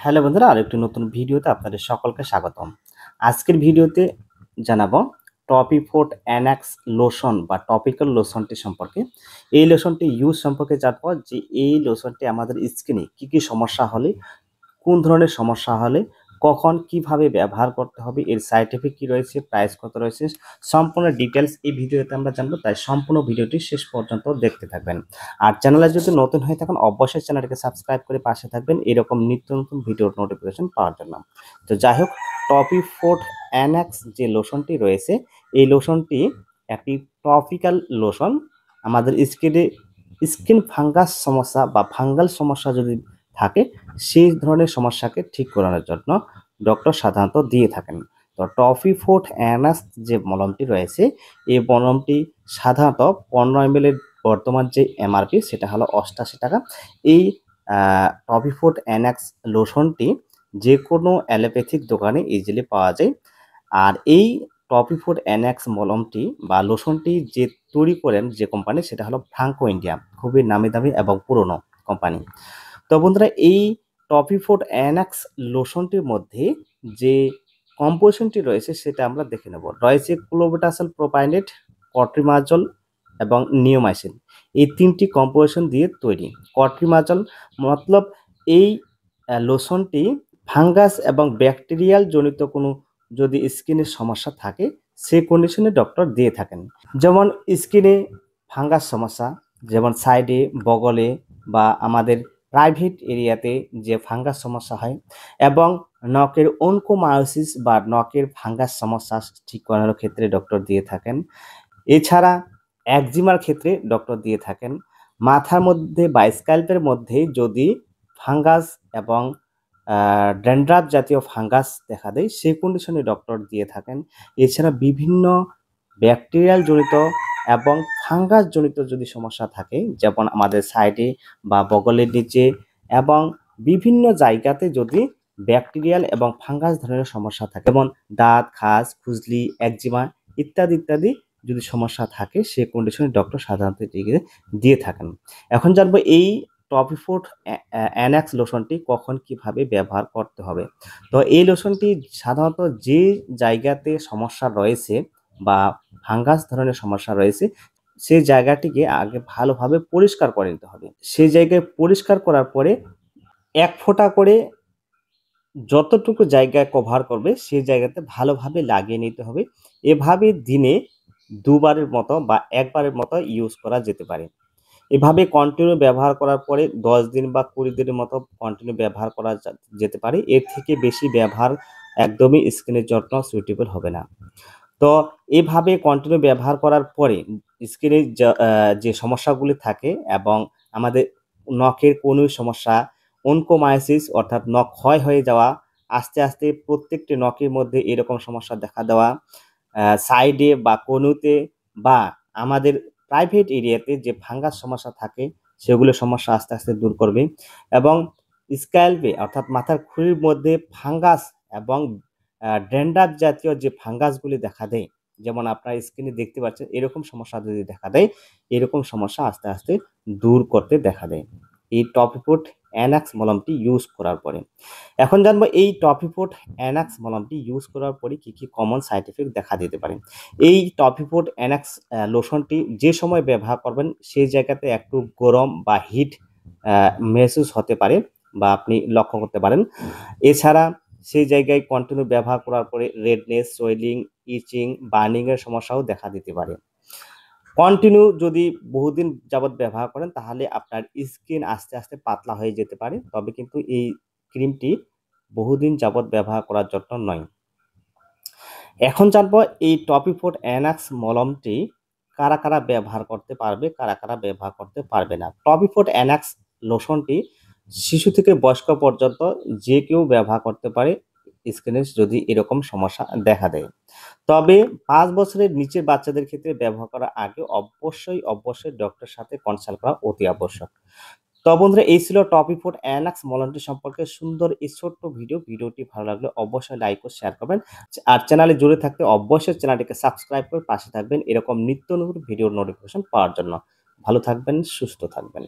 Hello বন্ধুরা, আরেকটি নতুন ভিডিওতে আপনাদের সকলকে স্বাগতম। আজকের ভিডিওতে জানাবো টপিফোর্ট অ্যানাক্স লোশন বা টপিক্যাল লোশনটি সম্পর্কে। এই লোশনটি ইউজ সম্পর্কে জানবো যে এই লোশনটি আমাদের স্কিনে কী সমস্যা হলে, কোন ধরনের সমস্যা হলে, কখন কিভাবে ব্যবহার করতে হবে, এর সাইড এফেক্ট কী রয়েছে, প্রাইস কত রয়েছে, সম্পূর্ণ ডিটেলস এই ভিডিওতে আমরা জানবো। তাই সম্পূর্ণ ভিডিওটি শেষ পর্যন্ত দেখতে থাকবেন। আর চ্যানেলে যদি নতুন হয়ে থাকেন অবশ্যই চ্যানেলটিকে সাবস্ক্রাইব করে পাশে থাকবেন এরকম নিত্য নতুন ভিডিওর নোটিফিকেশন পাওয়ার জন্য। তো যাই হোক, টপিফোর্ট অ্যানাক্স যে লোশনটি রয়েছে, এই লোশনটি একটি টপিক্যাল লোশন। আমাদের স্কিন ফাঙ্গাস সমস্যা বা ফাঙ্গাল সমস্যা যদি থাকে, সেই ধরনের সমস্যাকে ঠিক করানোর জন্য ডক্টর সাধারণত দিয়ে থাকেন। তো টপিফোর্ট অ্যানাক্স যে মলমটি রয়েছে, এই মলমটি সাধারণত 15 ml এর বর্তমান যে এমআরপি সেটা হলো 88 টাকা। এই টপিফোর্ট অ্যানাক্স লোশনটি যে কোনো অ্যালোপ্যাথিক দোকানে ইজিলি পাওয়া যায়। আর এই টপিফোর্ট অ্যানাক্স মলমটি বা লোশনটি যে তৈরি করেন যে কোম্পানি, সেটা হলো ফ্রাঙ্কো ইন্ডিয়া, খুবই নামি দামি এবং পুরনো কোম্পানি। তো বন্ধুরা, এই টপিফোর্ট অ্যানাক্স লোশনটির মধ্যে যে কম্পোজিশনটি রয়েছে সেটা আমরা দেখে নেব। রয়েছে ক্লোবেটাসল প্রোপাইনেট, কট্রিমাজল এবং নিওমাইসিন। এই তিনটি কম্পোজিশন দিয়ে তৈরি। কট্রিমাজল মতলব এই লোশনটি ফাঙ্গাস এবং ব্যাকটেরিয়াল জনিত কোনো যদি স্কিনের সমস্যা থাকে সেই কন্ডিশনে ডক্টর দিয়ে থাকেন। যেমন স্কিনে ফাঙ্গাস সমস্যা, যেমন সাইডে, বগলে বা আমাদের প্রাইভেট এরিয়াতে যে ফাঙ্গাস সমস্যা হয়, এবং নখের অনকোমায়োসিস বা নখের ফাঙ্গাস সমস্যা ঠিক করানোর ক্ষেত্রে ডক্টর দিয়ে থাকেন। এছাড়া একজিমার ক্ষেত্রে ডক্টর দিয়ে থাকেন। মাথার মধ্যে বা স্ক্যাল্পের মধ্যে যদি ফাঙ্গাস এবং ড্যান্ড্রাফ জাতীয় ফাঙ্গাস দেখা দেয় সেই কন্ডিশনে ডক্টর দিয়ে থাকেন। এছাড়া বিভিন্ন ব্যাকটেরিয়াল জনিত এবং ফাঙ্গাস জনিত যদি সমস্যা থাকে, যেমন আমাদের সাইডে বা বগলের নিচে এবং বিভিন্ন জায়গাতে যদি ব্যাকটেরিয়াল এবং ফাঙ্গাস ধরনের সমস্যা থাকে, যেমন দাঁত, খাস, খুজলি, একজিমা ইত্যাদি ইত্যাদি যদি সমস্যা থাকে, সে কন্ডিশনে ডক্টর সাধারণত এটিকে দিয়ে থাকেন। এখন জানবো এই টপিফোর্ট অ্যানাক্স লোশনটি কখন কিভাবে ব্যবহার করতে হবে। তো এই লোশনটি সাধারণত যে জায়গাতে সমস্যা রয়েছে বা ফাঙ্গাস ধরনের সমস্যা রয়েছে, সেই জায়গাটিকে আগে ভালোভাবে পরিষ্কার করে নিতে হবে। সেই জায়গায় পরিষ্কার করার পরে 1 ফোঁটা করে যতটুকু জায়গায় কভার করবে সেই জায়গাতে ভালোভাবে লাগিয়ে নিতে হবে। এভাবে দিনে 2 বারের মতো বা 1 বারের মতো ইউজ করা যেতে পারে। এভাবে কন্টিনিউ ব্যবহার করার পরে 10 দিন বা 20 দিনের মতো কন্টিনিউ ব্যবহার করা যেতে পারে। এর থেকে বেশি ব্যবহার একদমই স্কিনের জন্য সুইটেবল হবে না। তো এভাবে কন্টিনিউ ব্যবহার করার পরে স্কিনের যে সমস্যাগুলি থাকে এবং আমাদের নখের কনুইর সমস্যা, অনকোমায়োসিস অর্থাৎ নখ ক্ষয় হয়ে যাওয়া, আস্তে আস্তে প্রত্যেকটি নখের মধ্যে এরকম সমস্যা দেখা দেওয়া, সাইডে বা কনুতে বা আমাদের প্রাইভেট এরিয়াতে যে ফাঙ্গাস সমস্যা থাকে সেগুলো সমস্যা আস্তে আস্তে দূর করবে। এবং স্ক্যাল্পে অর্থাৎ মাথার খুলির মধ্যে ফাঙ্গাস এবং ড্যান্ড্রাফ জাতীয় যে ফাঙ্গাসগুলি দেখা দেয়, যেমন আপনার স্কিনে দেখতে পাচ্ছেন, এরকম সমস্যা যদি দেখা দেয়, এরকম সমস্যা আস্তে আস্তে দূর করতে দেখা দেয় এই টপিফোর্ট অ্যানাক্স মলমটি ইউজ করার পরে। এখন জানবো এই টপিফোর্ট অ্যানাক্স মলমটি ইউজ করার পরে কী কী কমন সাইড এফেক্ট দেখা দিতে পারে। এই টপিফোর্ট অ্যানাক্স লোশনটি যে সময় ব্যবহার করবেন সেই জায়গাতে একটু গরম বা হিট মেহসুস হতে পারে বা আপনি লক্ষ্য করতে পারেন। এছাড়া সেই জায়গায় কন্টিনিউ ব্যবহার করার পরে রেডনেস, সোয়েলিং, ইচিং, বার্নিংয়ের সমস্যাও দেখা দিতে পারে। কন্টিনিউ যদি বহুদিন যাবৎ ব্যবহার করেন তাহলে আপনার স্কিন আস্তে আস্তে পাতলা হয়ে যেতে পারে, তবে কিন্তু এই ক্রিমটি বহুদিন যাবৎ ব্যবহার করার জন্য নয়। এখন জানবো এই টপিফোর্ট অ্যানাক্স মলমটি কারা কারা ব্যবহার করতে পারবে, কারা কারা ব্যবহার করতে পারবে না। টপিফোর্ট অ্যানাক্স লোশনটি শিশু থেকে বয়স্ক পর্যন্ত যে কেউ ব্যবহার করতে পারে স্কিনে যদি এরকম সমস্যা দেখা দেয়। তবে 5 বছরের নিচের বাচ্চাদের ক্ষেত্রে ব্যবহার করার আগে অবশ্যই ডক্টরের সাথে কনসাল্ট করা অতি আবশ্যক। তো বন্ধুরা, এই ছিল টপিফোর্ট অ্যানাক্স মলমটি সম্পর্কে সুন্দর এই ছোট্ট ভিডিওটি ভালো লাগলে অবশ্যই লাইক ও শেয়ার করবেন। আর চ্যানেলে জুড়ে থাকতে অবশ্যই চ্যানেলটিকে সাবস্ক্রাইব করে পাশে থাকবেন এরকম নিত্য নতুন ভিডিওর নোটিফিকেশন পাওয়ার জন্য। ভালো থাকবেন, সুস্থ থাকবেন।